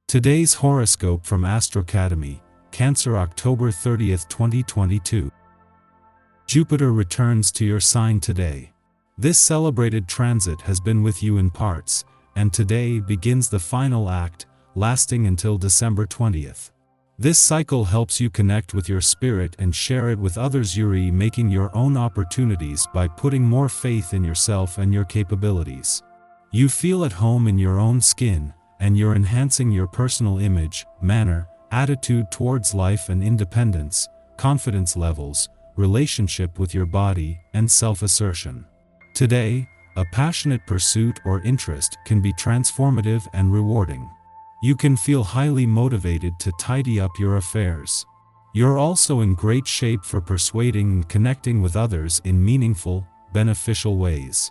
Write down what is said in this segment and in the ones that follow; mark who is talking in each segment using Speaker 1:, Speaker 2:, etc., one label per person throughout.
Speaker 1: Today's horoscope from Astrocademy, Cancer, October 30th, 2022. Jupiter returns to your sign today. This celebrated transit has been with you in parts, and today begins the final act, lasting until December 20th. This cycle helps you connect with your spirit and share it with others. You're making your own opportunities by putting more faith in yourself and your capabilities. You feel at home in your own skin, and you're enhancing your personal image, manner, attitude towards life and independence, confidence levels, relationship with your body, and self-assertion. Today, a passionate pursuit or interest can be transformative and rewarding. You can feel highly motivated to tidy up your affairs. You're also in great shape for persuading and connecting with others in meaningful, beneficial ways.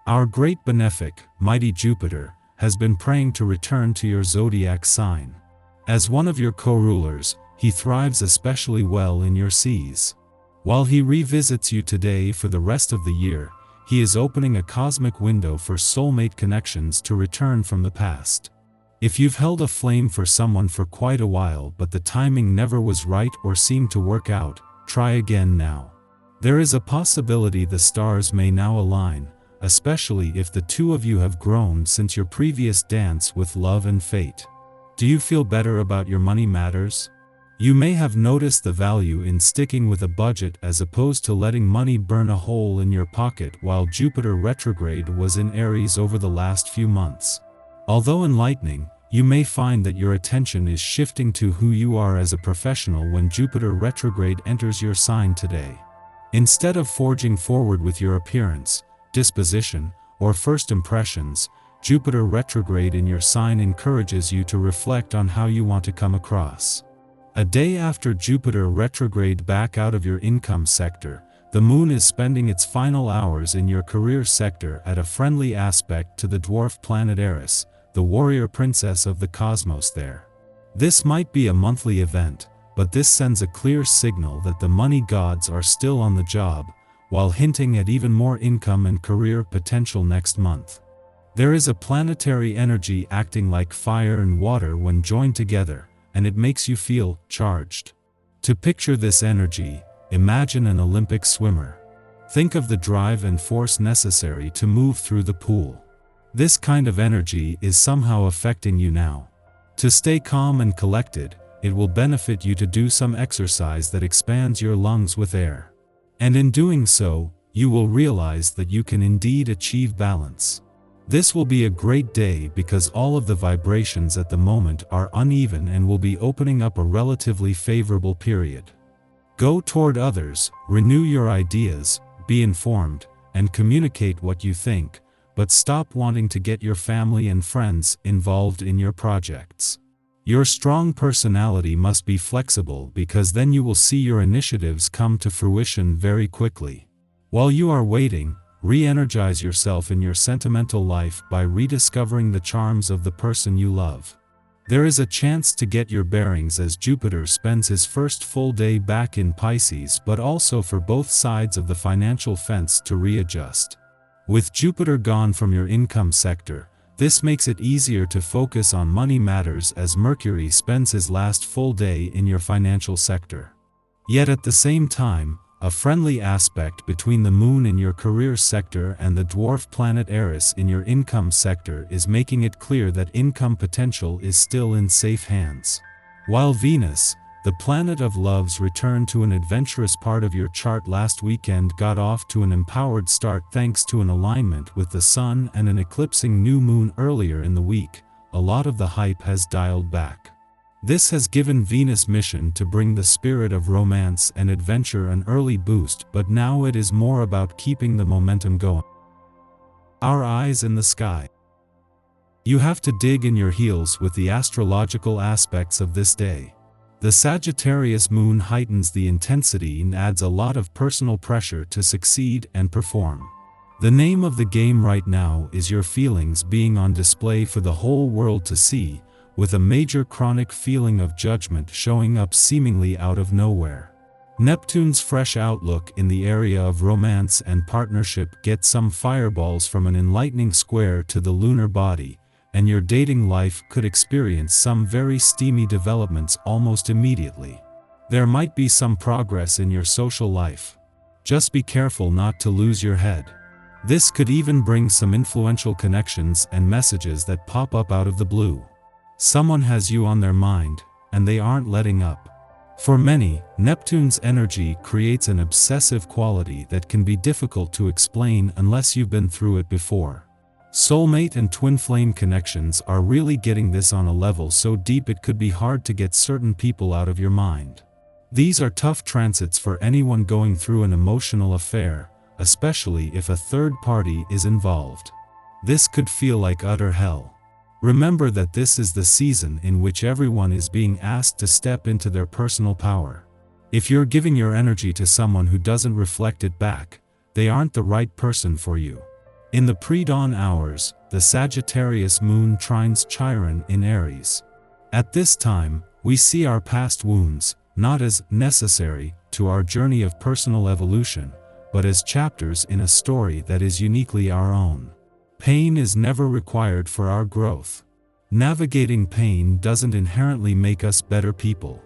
Speaker 1: Our great benefic, mighty Jupiter, has been praying to return to your zodiac sign. As one of your co-rulers, he thrives especially well in your seas. While he revisits you today for the rest of the year, he is opening a cosmic window for soulmate connections to return from the past. If you've held a flame for someone for quite a while but the timing never was right or seemed to work out, try again now. There is a possibility the stars may now align, especially if the two of you have grown since your previous dance with love and fate. Do you feel better about your money matters? You may have noticed the value in sticking with a budget as opposed to letting money burn a hole in your pocket while Jupiter retrograde was in Aries over the last few months. Although enlightening, you may find that your attention is shifting to who you are as a professional when Jupiter retrograde enters your sign today. Instead of forging forward with your appearance, disposition, or first impressions, Jupiter retrograde in your sign encourages you to reflect on how you want to come across. A day after Jupiter retrograde back out of your income sector, the moon is spending its final hours in your career sector at a friendly aspect to the dwarf planet Eris, the warrior princess of the cosmos there. This might be a monthly event, but this sends a clear signal that the money gods are still on the job, while hinting at even more income and career potential next month. There is a planetary energy acting like fire and water when joined together, and it makes you feel charged. To picture this energy, imagine an Olympic swimmer. Think of the drive and force necessary to move through the pool. This kind of energy is somehow affecting you now. To stay calm and collected, it will benefit you to do some exercise that expands your lungs with air. And in doing so, you will realize that you can indeed achieve balance. This will be a great day because all of the vibrations at the moment are uneven and will be opening up a relatively favorable period. Go toward others, renew your ideas, be informed, and communicate what you think, but stop wanting to get your family and friends involved in your projects. Your strong personality must be flexible because then you will see your initiatives come to fruition very quickly. While you are waiting, re-energize yourself in your sentimental life by rediscovering the charms of the person you love. There is a chance to get your bearings as Jupiter spends his first full day back in Pisces, but also for both sides of the financial fence to readjust. With Jupiter gone from your income sector, this makes it easier to focus on money matters as Mercury spends his last full day in your financial sector. Yet at the same time, a friendly aspect between the moon in your career sector and the dwarf planet Eris in your income sector is making it clear that income potential is still in safe hands. While Venus, the planet of love's return to an adventurous part of your chart last weekend, got off to an empowered start thanks to an alignment with the Sun and an eclipsing new moon earlier in the week, a lot of the hype has dialed back. This has given Venus' mission to bring the spirit of romance and adventure an early boost, but now it is more about keeping the momentum going. Our eyes in the sky. You have to dig in your heels with the astrological aspects of this day. The Sagittarius moon heightens the intensity and adds a lot of personal pressure to succeed and perform. The name of the game right now is your feelings being on display for the whole world to see, with a major chronic feeling of judgment showing up seemingly out of nowhere. Neptune's fresh outlook in the area of romance and partnership gets some fireballs from an enlightening square to the lunar body, and your dating life could experience some very steamy developments almost immediately. There might be some progress in your social life. Just be careful not to lose your head. This could even bring some influential connections and messages that pop up out of the blue. Someone has you on their mind, and they aren't letting up. For many, Neptune's energy creates an obsessive quality that can be difficult to explain unless you've been through it before. Soulmate and twin flame connections are really getting this on a level so deep it could be hard to get certain people out of your mind. These are tough transits for anyone going through an emotional affair, especially if a third party is involved. This could feel like utter hell. Remember that this is the season in which everyone is being asked to step into their personal power. If you're giving your energy to someone who doesn't reflect it back, they aren't the right person for you. In the pre-dawn hours, the Sagittarius moon trines Chiron in Aries. At this time, we see our past wounds, not as necessary to our journey of personal evolution, but as chapters in a story that is uniquely our own. Pain is never required for our growth. Navigating pain doesn't inherently make us better people.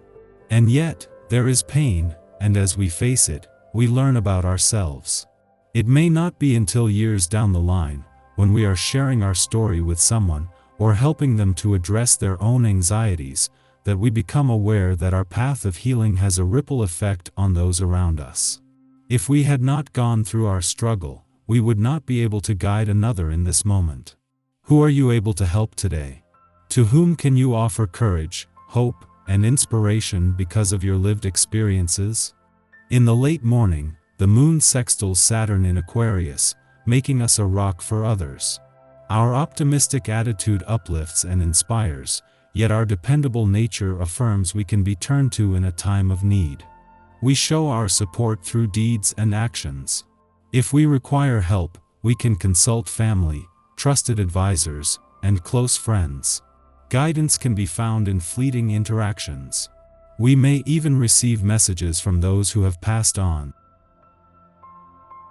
Speaker 1: And yet, there is pain, and as we face it, we learn about ourselves. It may not be until years down the line, when we are sharing our story with someone, or helping them to address their own anxieties, that we become aware that our path of healing has a ripple effect on those around us. If we had not gone through our struggle, we would not be able to guide another in this moment. Who are you able to help today? To whom can you offer courage, hope, and inspiration because of your lived experiences? In the late morning, the moon sextiles Saturn in Aquarius, making us a rock for others. Our optimistic attitude uplifts and inspires, yet our dependable nature affirms we can be turned to in a time of need. We show our support through deeds and actions. If we require help, we can consult family, trusted advisors, and close friends. Guidance can be found in fleeting interactions. We may even receive messages from those who have passed on.